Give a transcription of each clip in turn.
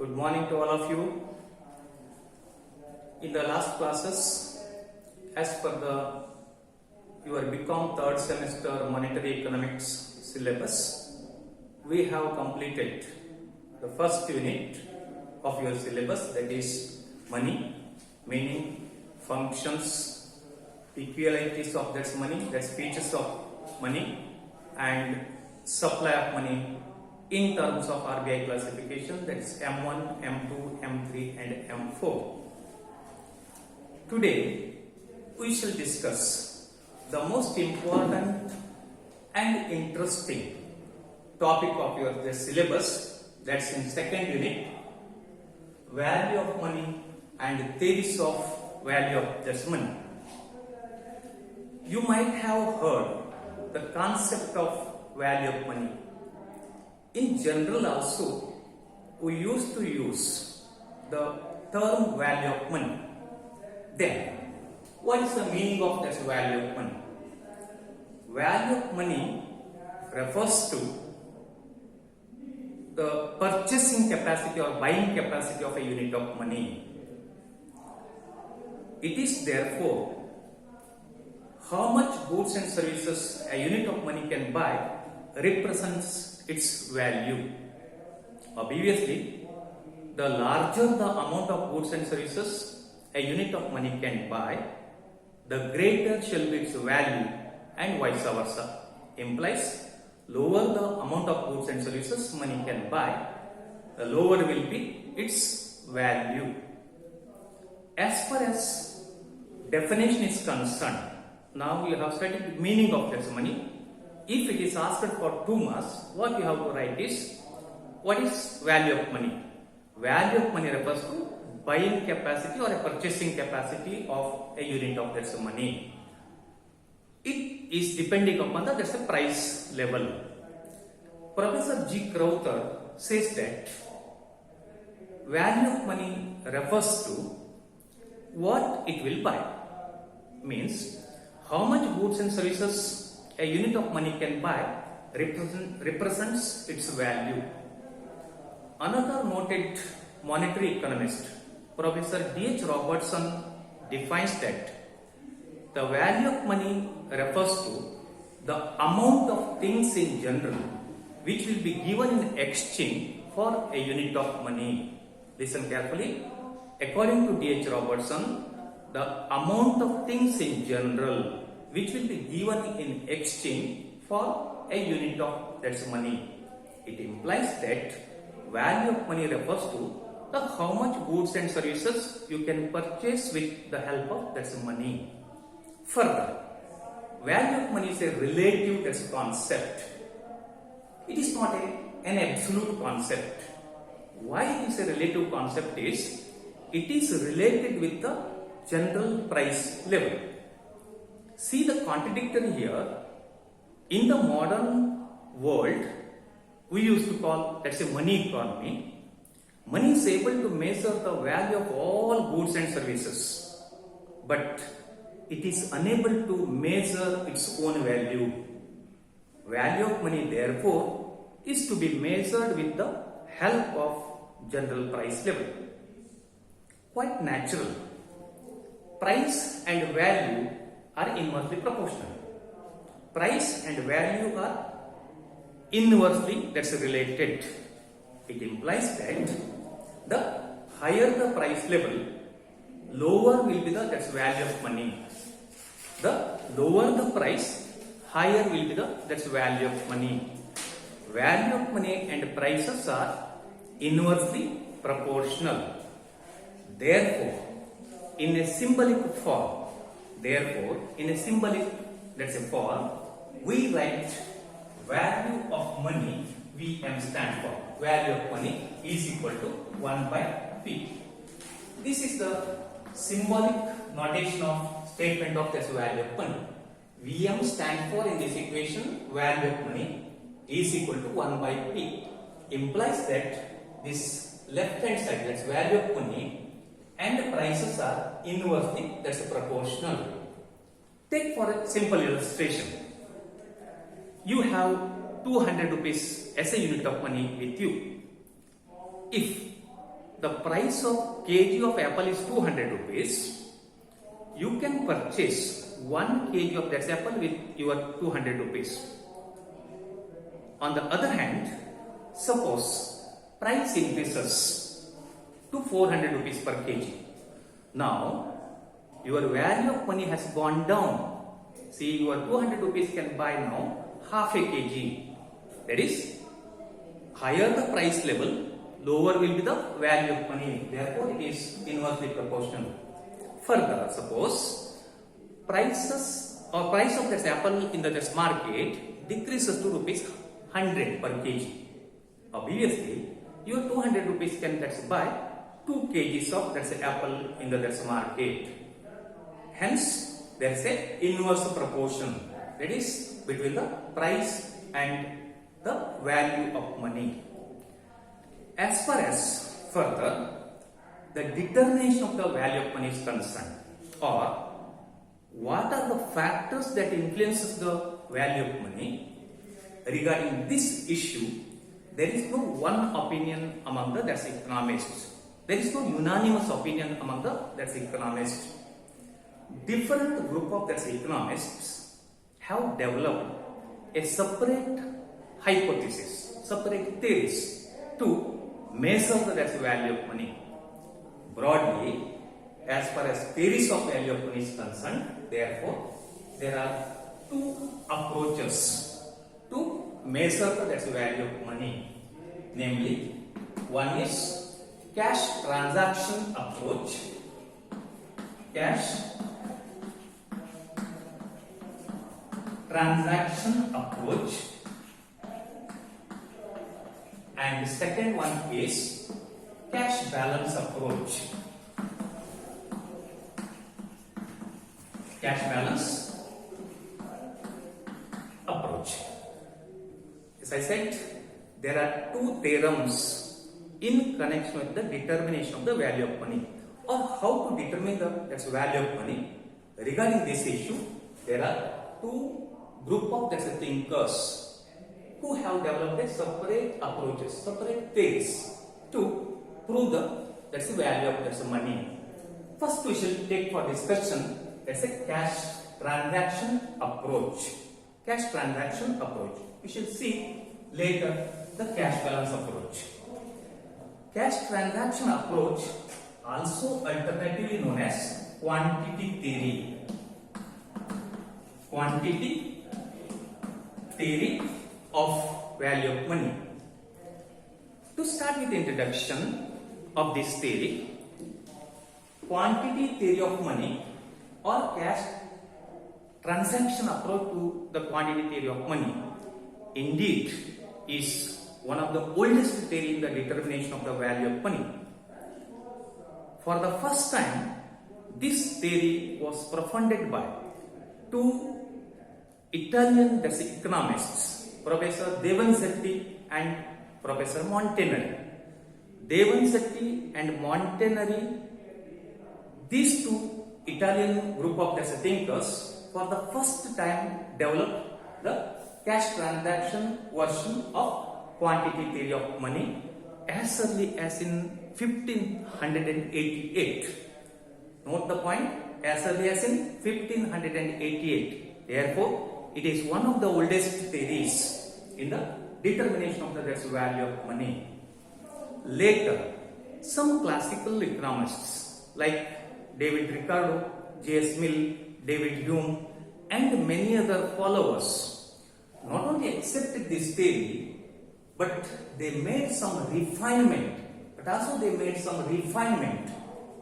Good morning to all of you. In the last classes, as per your BCom third semester monetary economics syllabus, we have completed the first unit of your syllabus, that is money, meaning, functions, equalities of that money, that's features of money, and supply of money in terms of RBI classification, that is M1, M2, M3 and M4. Today we shall discuss the most important and interesting topic of your syllabus, that's in second unit, value of money and theories of value of this money. You might have heard the concept of value of money. In general also, we used to use the term value of money. Then, what is the meaning of this value of money? Value of money refers to the purchasing capacity or buying capacity of a unit of money. It is therefore how much goods and services a unit of money can buy represents its value. Obviously, the larger the amount of goods and services a unit of money can buy, the greater shall be its value, and vice versa. Implies lower the amount of goods and services money can buy, the lower will be its value. As far as definition is concerned, now you have studied the meaning of this money. If it is asked for 2 marks, what you have to write is, what is value of money? Value of money refers to buying capacity or a purchasing capacity of a unit of that money. It is depending upon that's the price level. Professor G. Crowther says that value of money refers to what it will buy. Means how much goods and services a unit of money can buy represents its value. Another noted monetary economist, Professor D.H. Robertson, defines that the value of money refers to the amount of things in general which will be given in exchange for a unit of money. Listen carefully. According to D.H. Robertson, the amount of things in general which will be given in exchange for a unit of that money. It implies that value of money refers to the how much goods and services you can purchase with the help of that money. Further, value of money is a relative concept. It is not an absolute concept. Why it is a relative concept is, it is related with the general price level. See the contradictory here. In the modern world, we used to call, let's say, money economy. Money is able to measure the value of all goods and services, but it is unable to measure its own value. Value of money, therefore, is to be measured with the help of general price level. Quite natural. Price and value are inversely proportional. Price and value are inversely related. It implies that the higher the price level, lower will be the value of money. The lower the price, higher will be the value of money. Value of money and prices are inversely proportional. Therefore, in a symbolic form, form, we write value of money, VM stand for. Value of money is equal to 1 by P. This is the symbolic notation of statement of this value of money. VM stand for in this equation, value of money is equal to 1 by P. Implies that this left hand side, that's value of money, and the prices are inversely proportional. Take for a simple illustration. You have 200 rupees as a unit of money with you. If the price of kg of apple is 200 rupees, you can purchase 1 kg of that apple with your 200 rupees. On the other hand, suppose price increases to 400 rupees per kg. Now, your value of money has gone down. See, your 200 rupees can buy now half a kg. That is, higher the price level, lower will be the value of money. Therefore, it is inversely proportional. Further, suppose price of that apple in the market decreases to rupees 100 per kg. Obviously, your 200 rupees can buy 2 kgs of apple in the market. Hence, there is a inverse proportion, that is between the price and the value of money. As far as further the determination of the value of money is concerned, or what are the factors that influences the value of money, regarding this issue, there is no one opinion among the economists. There is no unanimous opinion among the economists. Different group of economists have developed a separate hypothesis, separate theories to measure the value of money. Broadly, as far as theories of value of money is concerned, therefore, there are 2 approaches to measure the value of money. Namely, one is cash transaction approach. Cash transaction approach, and the second one is cash balance approach. Cash balance approach. As I said, there are 2 theorems in connection with the determination of the value of money, or how to determine the value of money. Regarding this issue, there are 2 group of thinkers who have developed a separate approaches, separate theories to prove the value of money. First, we shall take for discussion a cash transaction approach. Cash transaction approach. We shall see later the cash balance approach. Cash transaction approach, also alternatively known as quantity theory. Quantity theory of value of money. To start with the introduction of this theory, quantity theory of money or cash transaction approach to the quantity theory of money indeed is one of the oldest theory in the determination of the value of money. For the first time, this theory was profunded by 2 Italian economists, Professor Devanzetti and Professor Montanari. Devanzetti and Montanari, these 2 Italian group of thinkers, for the first time developed the cash transaction version of quantity theory of money as early as in 1588. Note the point, as early as in 1588. Therefore, it is one of the oldest theories in the determination of the value of money. Later, some classical economists like David Ricardo, J.S. Mill, David Hume, and many other followers not only accepted this theory, but they made some refinement,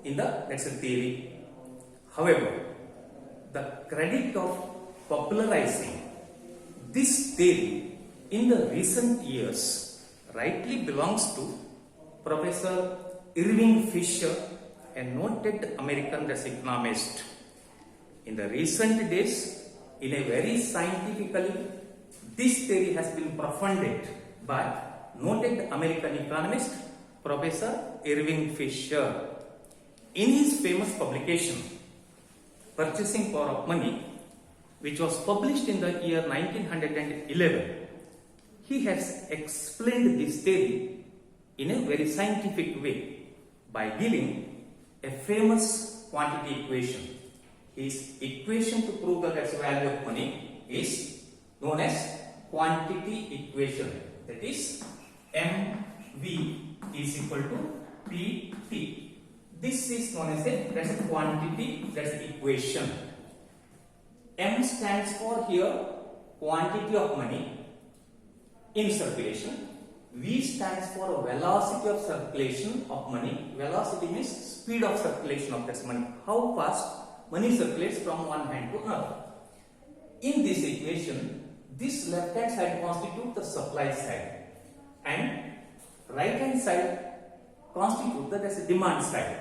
in the theory. However, the credit of popularizing this theory in the recent years rightly belongs to Professor Irving Fisher, a noted American economist. In the recent days, in a very scientifically, this theory has been profunded by noted American economist Professor Irving Fisher. In his famous publication, Purchasing Power of Money, which was published in the year 1911, he has explained this theory in a very scientific way. by giving a famous quantity equation. His equation to prove the value of money is known as quantity equation. That is MV is equal to PT. This is known as a quantity, that's equation. M stands for here quantity of money in circulation. V stands for velocity of circulation of money. Velocity means speed of circulation of that money. How fast money circulates from one hand to another. In this equation, this left hand side constitutes the supply side and right hand side constitutes the demand side.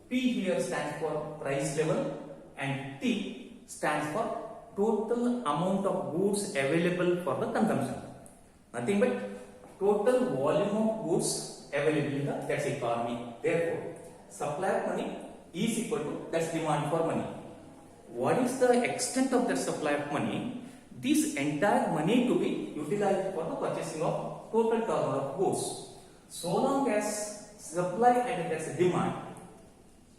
P here stands for price level and T stands for total amount of goods available for the consumption. Nothing but total volume of goods available in the economy. Therefore, supply of money is equal to demand for money. What is the extent of the supply of money? This entire money to be utilized for the purchasing of total turnover of goods. So long as supply and demand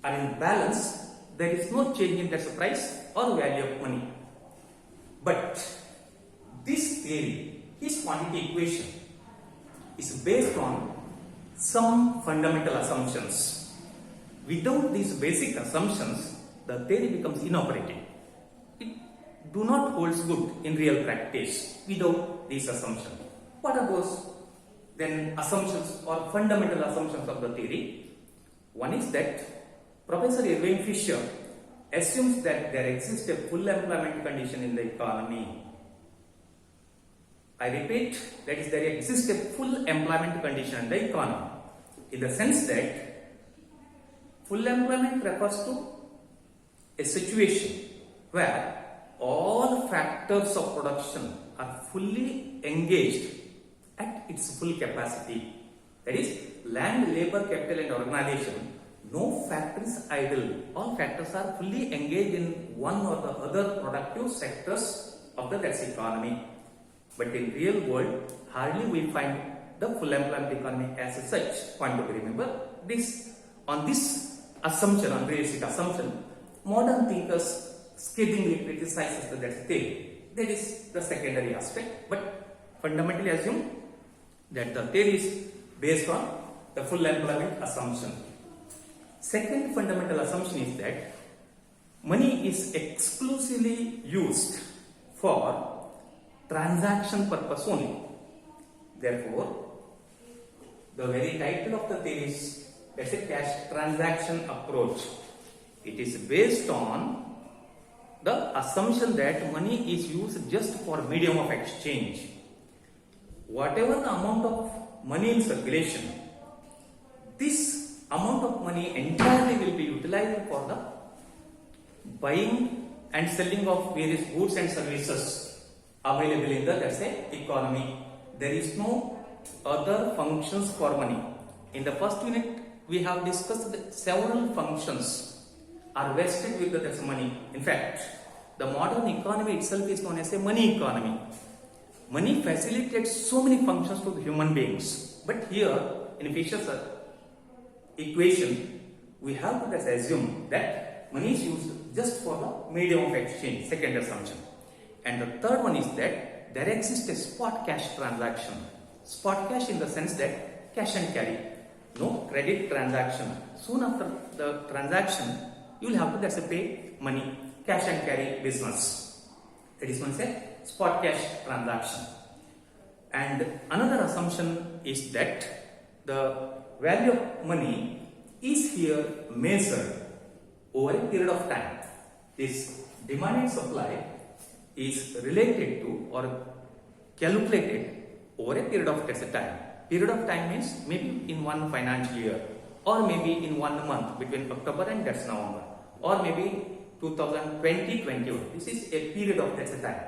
are in balance, there is no change in the price or value of money. But this theory, his quantity equation, is based on some fundamental assumptions. Without these basic assumptions, the theory becomes inoperative. It do not holds good in real practice without these assumptions. What are those then assumptions or fundamental assumptions of the theory? One is that Professor Irving Fisher assumes that there exists a full employment condition in the economy. I repeat, that is, there exists a full employment condition in the economy, in the sense that full employment refers to a situation where all factors of production are fully engaged at its full capacity. That is, land, labor, capital and organization, no factor is idle. All factors are fully engaged in one or the other productive sectors of the economy. But in real world, hardly we find the full employment economy as such. Point to remember this. On this assumption, on basic assumption, modern thinkers scathingly criticizes the theory. That is the secondary aspect. But fundamentally assume that the theory is based on the full employment assumption. Second fundamental assumption is that money is exclusively used for transaction purpose only. Therefore, the very title of the theory is a cash transaction approach. It is based on the assumption that money is used just for medium of exchange. Whatever the amount of money in circulation, this amount of money entirely will be utilized for the buying and selling of various goods and services available in the economy. There is no other functions for money. In the first unit, we have discussed that several functions are vested with the money. In fact, the modern economy itself is known as a money economy. Money facilitates so many functions to the human beings. But here, in Fisher's equation, we have to assume that money is used just for the medium of exchange, second assumption. And the third one is that there exists a spot cash transaction. Spot cash in the sense that cash and carry, no credit transaction. Soon after the transaction, you will have to pay money, cash and carry business. That is one say spot cash transaction. And another assumption is that the value of money is here measured over a period of time. This demand and supply is related to or calculated over a period of time. Period of time means maybe in one financial year, or maybe in 1 month between October and November, or maybe 2020-21. This is a period of time.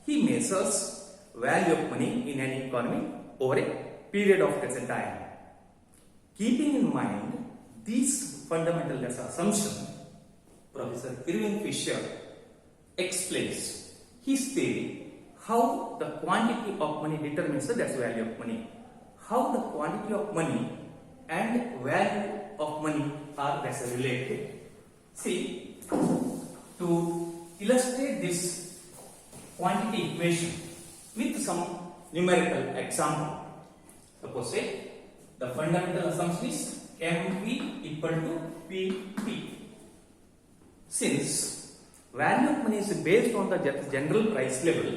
He measures value of money in an economy over a period of time. Keeping in mind these fundamental assumptions, Professor Irving Fisher explains his theory how the quantity of money determines the value of money, how the quantity of money and value of money are that's related. See, to illustrate this quantity equation with some numerical example. Suppose say the fundamental assumption is MV equal to PP. Since value of money is based on the general price level,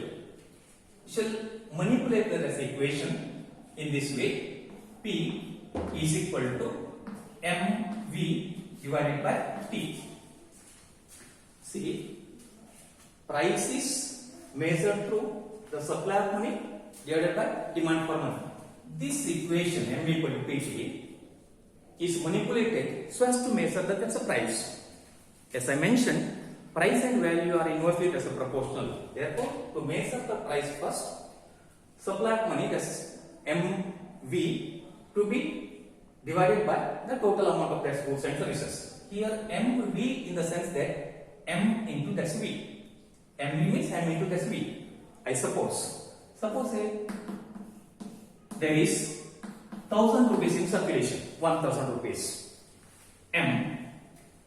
we shall manipulate the equation in this way. P is equal to MV divided by T. See, price is measured through the supply of money divided by demand for money. This equation M equal to PT is manipulated so as to measure that's a price. As I mentioned, price and value are inversely proportional. Therefore, to measure the price first, supply of money, that's MV, to be divided by the total amount of that's goods and services. Here MV in the sense that M into that's V. MV means M into that's V. I suppose say there is 1000 rupees in circulation, 1000 rupees M,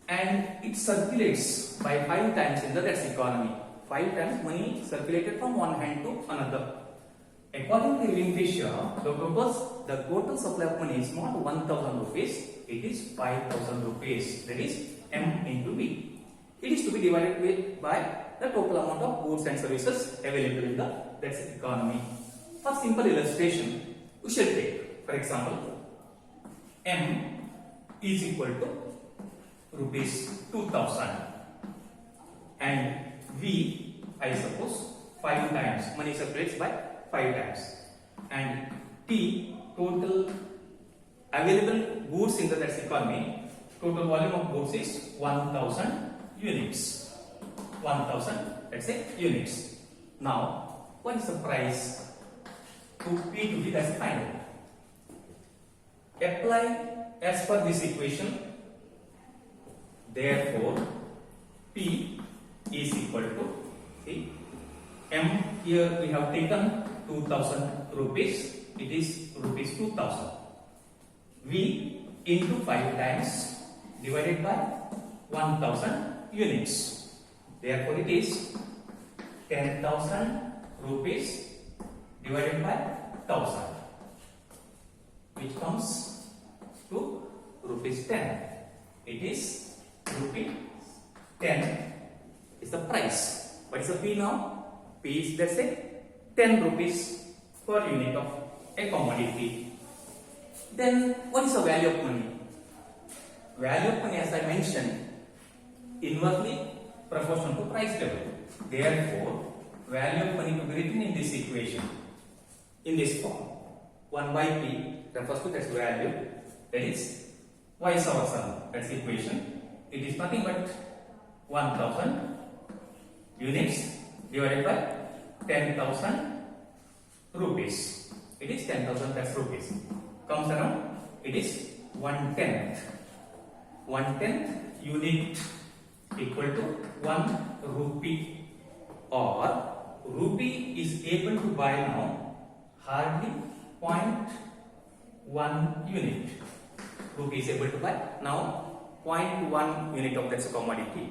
and it circulates by 5 times in the that's economy. 5 times money circulated from one hand to another. According to Ewing Fisher, the total supply of money is not 1000 rupees, it is 5000 rupees. That is M into V. It is to be divided by the total amount of goods and services available in the that's economy. For simple illustration, we shall take, for example, M is equal to rupees 2000 and V, I suppose, 5 times. Money circulates by 5 times. And T, total available goods in the that's economy, total volume of goods is 1000 units. 1000, let's say, units. Now, what is the price to P to be that's final? Apply as per this equation. Therefore, P is equal to, see, M here we have taken 2000 rupees, it is rupees 2000. V into 5 times divided by 1000 units. Therefore, it is 10,000 rupees divided by 1000, which comes to rupees 10. It is rupees 10 is the price. What is the P now? P is, let's say, 10 rupees per unit of a commodity. Then what is the value of money? Value of money, as I mentioned, inversely proportional to price level. Therefore, value of money to be written in this equation in this form. 1 by P refers to that's value, that is vice versa, that's the equation. It is nothing but 1000 units divided by 10,000 rupees. It is 10,000 that's rupees. Comes around, it is 1/10. 1/10 unit equal to 1 rupee, or rupee is able to buy now hardly 0.1 unit. Rupee is able to buy now 0.1 unit of that commodity.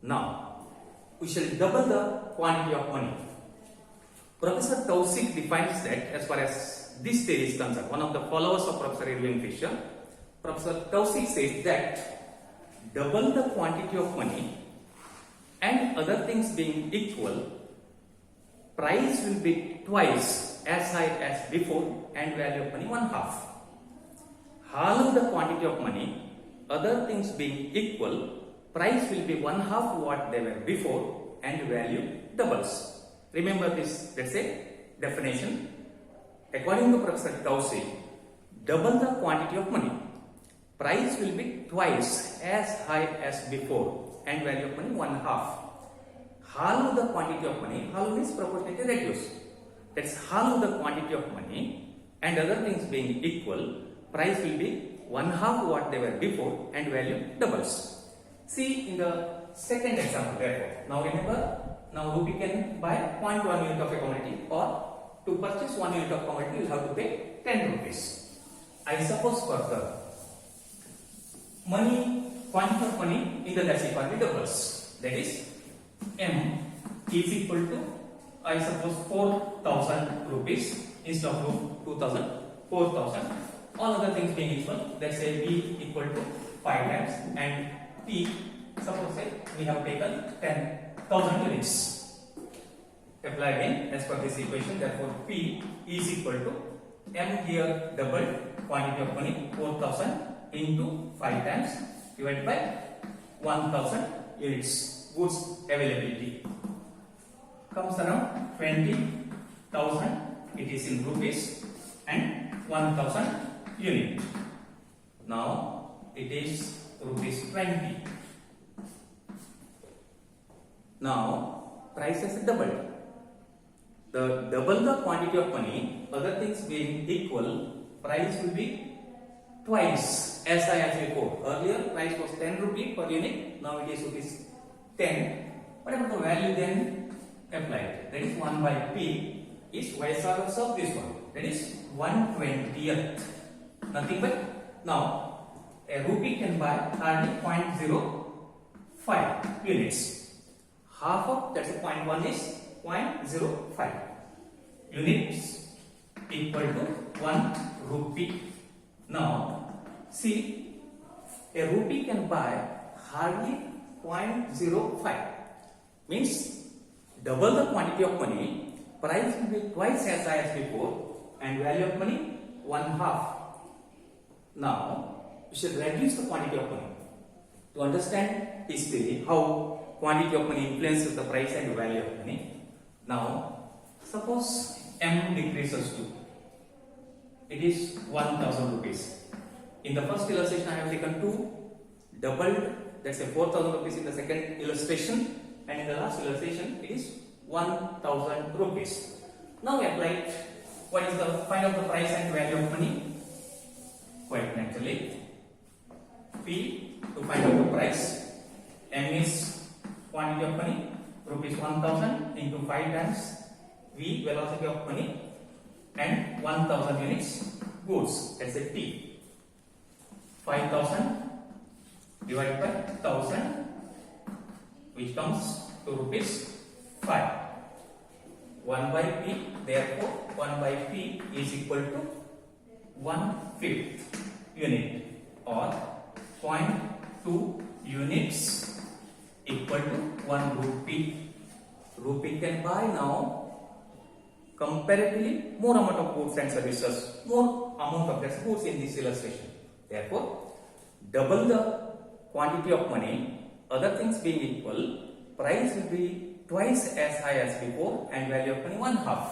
Now, we shall double the quantity of money. Professor Tausig defines that as far as this theory is concerned. One of the followers of Professor Ewing Fisher, Professor Tausig says that double the quantity of money and other things being equal, price will be twice as high as before and value of money 1/2. Halve the quantity of money, other things being equal, price will be 1/2 what they were before and value doubles. Remember this, let's say, definition. According to Professor Tausig, double the quantity of money, price will be twice as high as before and value of money 1/2. Halve the quantity of money, halve means proportionately reduce. That's halve the quantity of money and other things being equal, price will be 1/2 what they were before and value doubles. See in the second example, therefore. Now remember, now rupee can buy 0.1 unit of a commodity, or to purchase 1 unit of commodity you will have to pay 10 rupees. I suppose further money, quantity of money in the Dutch economy doubles. That is, M is equal to, I suppose, 4,000 rupees instead of 2,000, 4,000. All other things being equal, let's say B equal to 5 times and P, suppose say we have taken 10,000 units. Apply again as per this equation. Therefore, P is equal to M here doubled, quantity of money 4,000 into 5 times divided by 1,000 units. Goods availability comes around 20,000. It is in rupees and 1,000 unit. Now it is rupees 20. Now price has doubled. The double the quantity of money, other things being equal, price will be twice as high as before. Earlier price was 10 rupee per unit, now it is rupees 10. Whatever the value then applied, that is 1 by P is vice versa of this one, that is 1/20th. Nothing but now a rupee can buy hardly 0.05 units. Half of that's 0.1 is 0.05 units equal to 1 rupee. Now see, a rupee can buy hardly 0.05, means double the quantity of money, price will be twice as high as before, and value of money 1/2. Now we should reduce the quantity of money to understand history, how quantity of money influences the price and value of money. Now suppose M decreases to, it is 1,000 rupees. In the first illustration I have taken 2, doubled, that's a 4,000 rupees in the second illustration, and in the last illustration it is 1,000 rupees. Now apply, what is the find out the price and value of money? Quite naturally, P to find out the price, M is quantity of money, rupees 1,000 into 5 times V, velocity of money, and 1,000 units goods, that's a T. 5,000 divided by 1,000, which comes to rupees 5. 1 by P, therefore 1 by P is equal to 1/5 unit, or 0.2 units equal to 1 rupee. Rupee can buy now comparatively more amount of goods and services, more amount of goods in this illustration. Therefore, double the quantity of money, other things being equal, price will be twice as high as before and value of money 1/2.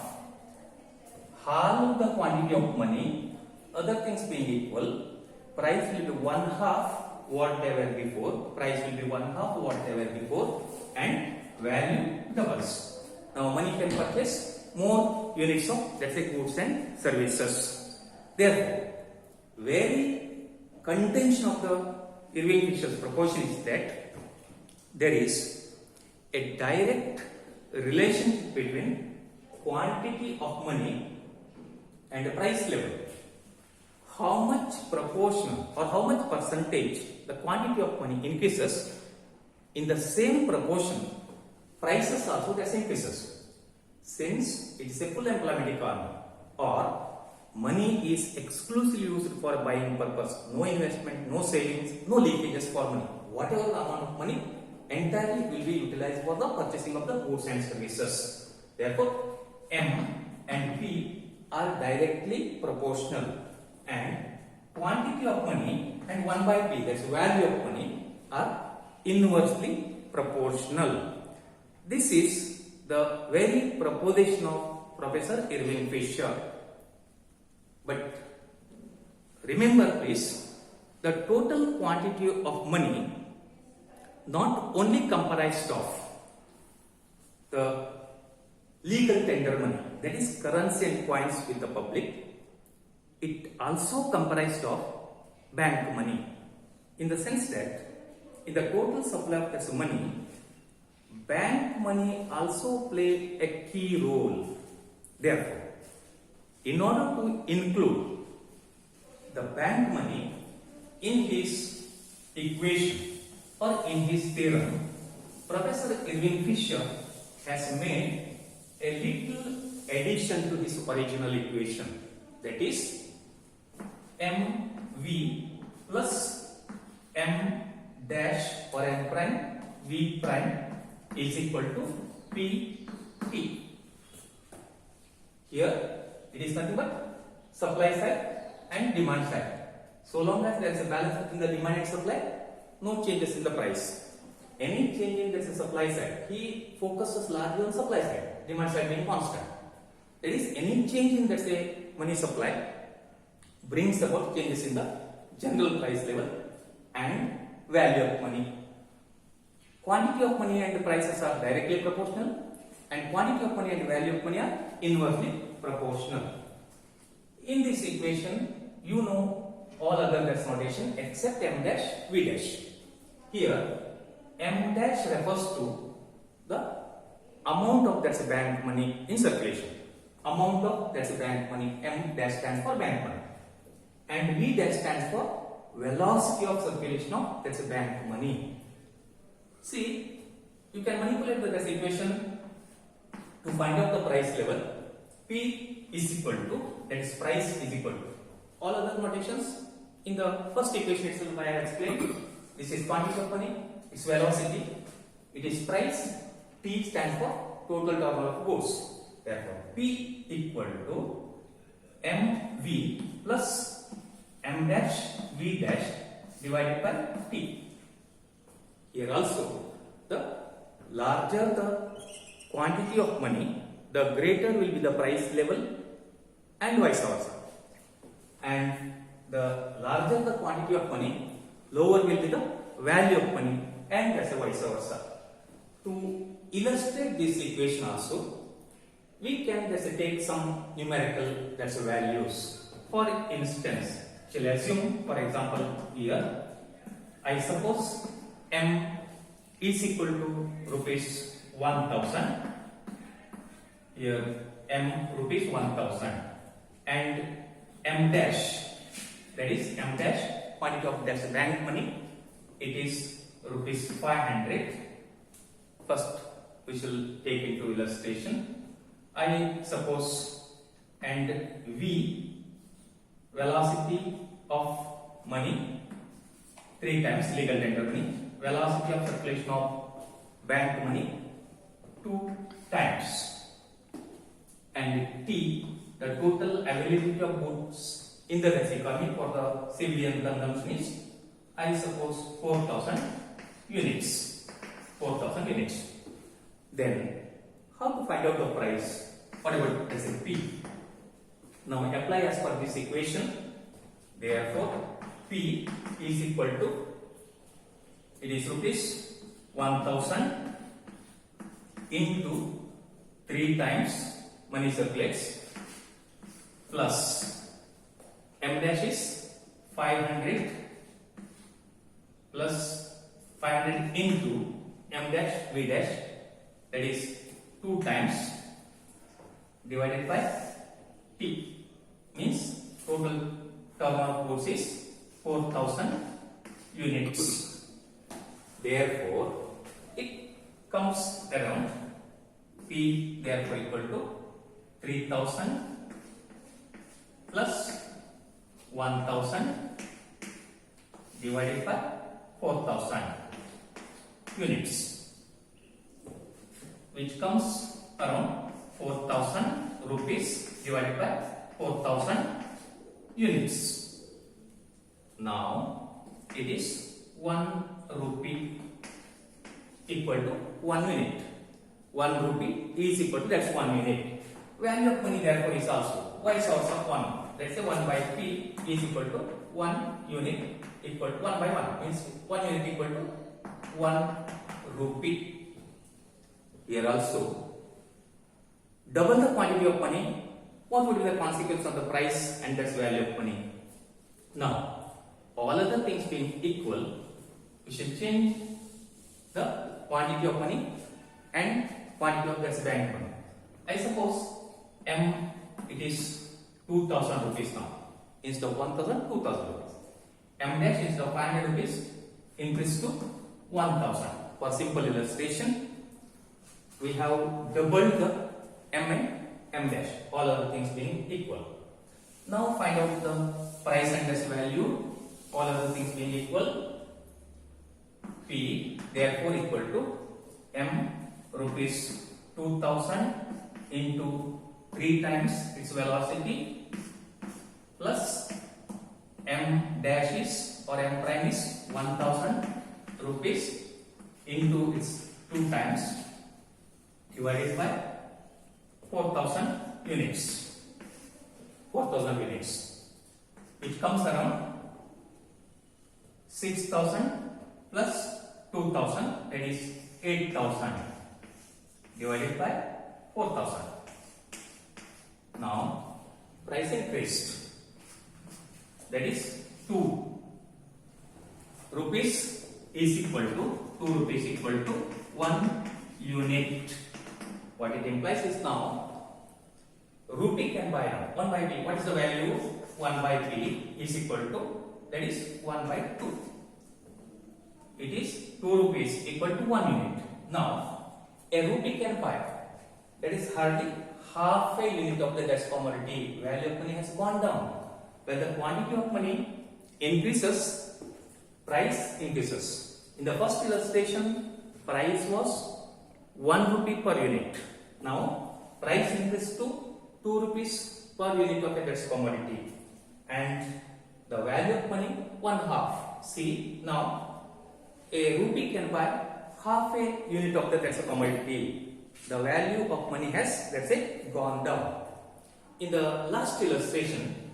Half the quantity of money, other things being equal, price will be 1/2 whatever before, price will be 1/2 whatever before, and value doubles. Now money can purchase more units of, let's say, goods and services. Therefore, very contention of the Irving-Fisher's proposition is that there is a direct relationship between quantity of money and the price level. How much proportion or how much percentage the quantity of money increases, in the same proportion prices also the same increases. Since it is a full employment economy, or money is exclusively used for buying purpose, no investment, no savings, no leakages for money. Whatever the amount of money, entirely will be utilized for the purchasing of the goods and services. Therefore, M and P are directly proportional, and quantity of money and 1 by P, that's value of money, are inversely proportional. This is the very proposition of Professor Irving Fisher. But remember please, the total quantity of money not only comprised of the legal tender money, that is currency and coins with the public, it also comprised of bank money, in the sense that in the total supply of this money, bank money also play a key role. Therefore, in order to include the bank money in his equation or in his theorem, Professor Irving Fisher has made a little addition to his original equation, that is mv plus m dash or m prime v prime is equal to pt. Here it is nothing but supply side and demand side. So long as there is a balance between the demand and supply, no changes in the price. Any change in the supply side, he focuses largely on supply side, demand side being constant. That is, any change in, let's say, money supply brings about changes in the general price level and value of money. Quantity of money and the prices are directly proportional, and quantity of money and value of money are inversely proportional. In this equation, you know all other dash notation except m dash v dash. Here, m dash refers to the amount of that's bank money in circulation. Amount of that's bank money. M dash stands for bank money, and v dash stands for velocity of circulation of that's bank money. See, you can manipulate this equation to find out the price level. P is equal to, that is price is equal to all other notations. In the first equation itself I have explained, this is quantity of money, its velocity, it is price, T stands for total turnover of goods. Therefore, P equal to mv plus m dash v dash divided by T. Here also, the larger the quantity of money, the greater will be the price level and vice versa. And the larger the quantity of money, lower will be the value of money and vice versa. To illustrate this equation also, we can just take some numerical values. For instance, shall assume, for example, here I suppose m is equal to rupees 1000. Here m rupees 1000 and m dash, that is m dash quantity of dash bank money, it is rupees 500. First we shall take into illustration. I suppose, and v velocity of money 3 times legal tender money, velocity of circulation of bank money 2 times, and T the total availability of goods in the economy for the civilian consumption is, I suppose, 4,000 units. 4,000 units. Then, how to find out the price? What about P? Now apply as per this equation. Therefore, P is equal to, it is rupees 1000 into 3 times money circulates plus m dash is 500 plus 500 into m dash v dash, that is 2 times divided by T, means total turnover of goods is 4,000 units. Therefore, it comes around P therefore equal to 3,000 plus 1,000 divided by 4,000 units, which comes around 4,000 rupees divided by 4,000 units. Now it is 1 rupee equal to 1 unit. 1 rupee is equal to, that's 1 unit. Value of money therefore is also vice versa 1. Let's say 1 by P is equal to 1 unit equal to 1 by 1, means 1 unit equal to 1 rupee. Here also, double the quantity of money, what would be the consequence of the price and thus value of money? Now, all other things being equal, we should change the quantity of money and quantity of this bank money. I suppose M, it is 2,000 rupees now. Instead of 1,000, 2,000 rupees. M dash instead of 500 rupees, increased to 1000. For simple illustration, we have doubled the M and M dash, all other things being equal. Now find out the price and dash value, all other things being equal. P therefore equal to M rupees 2000 into 3 times its velocity plus M dash is or M prime is 1000 rupees into its 2 times divided by 4000 units. 4000 units, which comes around 6000 plus 2000, that is 8000 divided by 4000. Now price increased, that is 2 rupees is equal to 2 rupees equal to 1 unit. What it implies is now rupee can buy now 1 by p. What is the value? 1 by p is equal to, that is 1 by 2. It is 2 rupees equal to 1 unit. Now a rupee can buy, that is hardly half a unit of the dash commodity. Value of money has gone down. When the quantity of money increases, price increases. In the first illustration, price was 1 rupee per unit. Now price increased to 2 rupees per unit of a dash commodity, and the value of money 1/2. See, now a rupee can buy half a unit of the dash commodity. The value of money has, let's say, gone down. In the last illustration,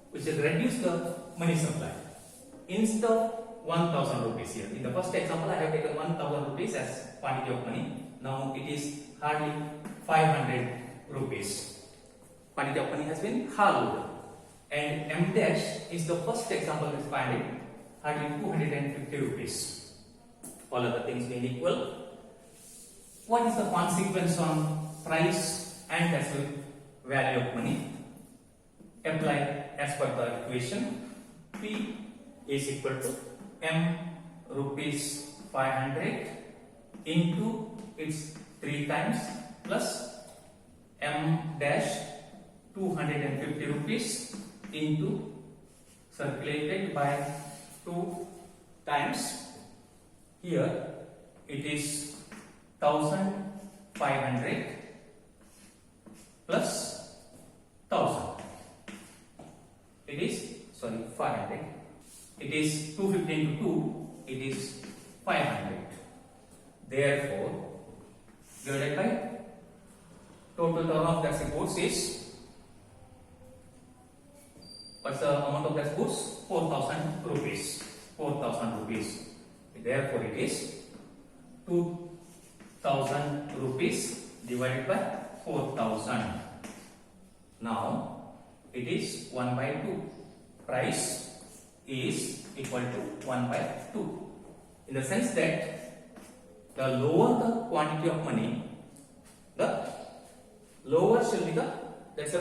which is reduce the money supply, instead of 1000 rupees here, in the first example I have taken 1000 rupees as quantity of money. Now it is hardly 500 rupees. Quantity of money has been halved, and M dash is the first example is 500, hardly 250 rupees. All other things being equal, what is the consequence on price and as well value of money? Apply as per the equation. P is equal to M rupees 500 into its 3 times plus M dash 250 rupees into circulated by 2 times. Here it is 1500 plus 1000. It is 500. It is 250 into 2. It is 500. Therefore, divided by total turnover of that goods is, what's the amount of that goods? 4000 rupees. 4000 rupees. Therefore, it is 2000 rupees divided by 4000. Now it is 1 by 2. Price is equal to 1 by 2. In the sense that the lower the quantity of money, the lower shall be the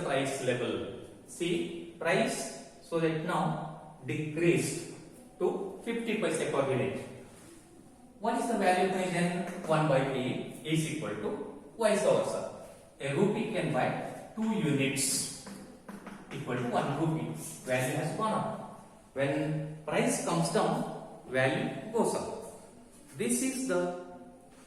price level. See, price so that now decreased to 50 paise per unit. What is the value of money then? 1 by p is equal to vice versa. A rupee can buy 2 units equal to 1 rupee. Value has gone up. When price comes down, value goes up. This is the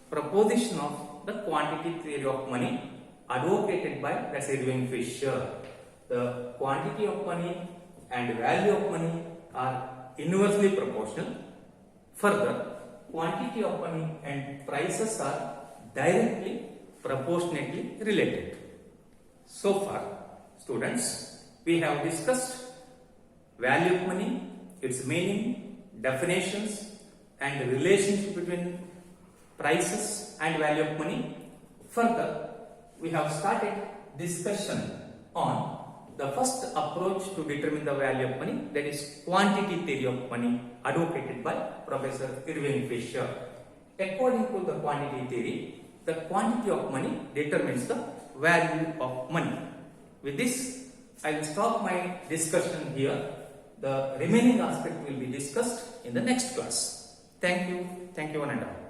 proposition of the quantity theory of money advocated by Irving Fisher. The quantity of money and value of money are inversely proportional. Further, quantity of money and prices are directly proportionately related. So far, students, we have discussed value of money, its meaning, definitions, and relationship between prices and value of money. Further, we have started discussion on the first approach to determine the value of money, that is quantity theory of money advocated by Professor Irving Fisher. According to the quantity theory, the quantity of money determines the value of money. With this, I will stop my discussion here. The remaining aspect will be discussed in the next class. Thank you one and all.